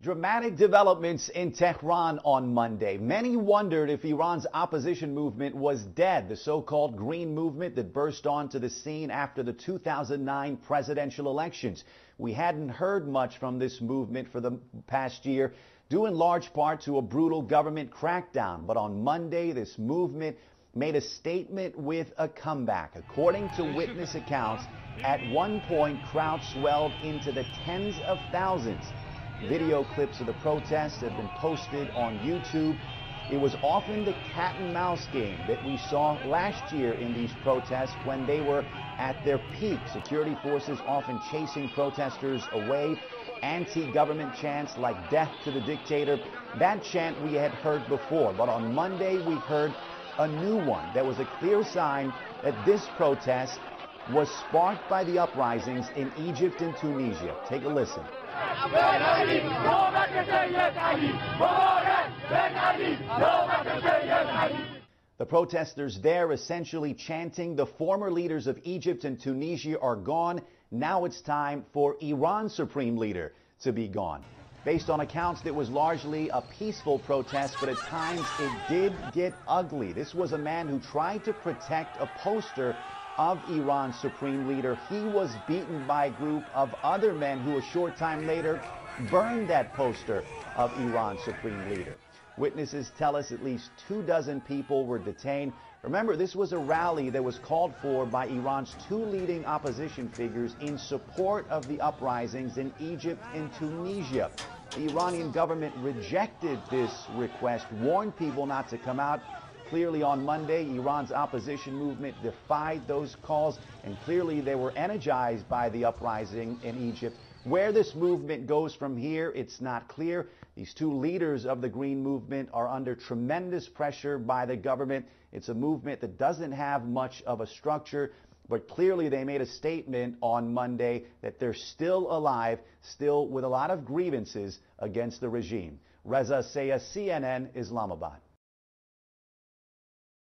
Dramatic developments in Tehran on Monday. Many wondered if Iran's opposition movement was dead, the so-called Green Movement that burst onto the scene after the 2009 presidential elections. We hadn't heard much from this movement for the past year, due in large part to a brutal government crackdown. But on Monday, this movement made a statement with a comeback. According to witness accounts, at one point, crowds swelled into the tens of thousands. Video clips of the protests have been posted on YouTube. It was often the cat and mouse game that we saw last year in these protests when they were at their peak. Security forces often chasing protesters away. Anti-government chants like "death to the dictator." That chant we had heard before, but on Monday we heard a new one that was a clear sign that this protest was sparked by the uprisings in Egypt and Tunisia. Take a listen. The protesters there essentially chanting, "The former leaders of Egypt and Tunisia are gone. Now it's time for Iran's supreme leader to be gone." Based on accounts, it was largely a peaceful protest, but at times it did get ugly. This was a man who tried to protect a poster of Iran's supreme leader. He was beaten by a group of other men who a short time later burned that poster of Iran's supreme leader. Witnesses tell us at least 24 people were detained. Remember, this was a rally that was called for by Iran's two leading opposition figures in support of the uprisings in Egypt and Tunisia. The Iranian government rejected this request, warned people not to come out. Clearly on Monday, Iran's opposition movement defied those calls, and clearly they were energized by the uprising in Egypt. Where this movement goes from here, it's not clear. These two leaders of the Green Movement are under tremendous pressure by the government. It's a movement that doesn't have much of a structure, but clearly they made a statement on Monday that they're still alive, still with a lot of grievances against the regime. Reza Sayah, CNN, Islamabad.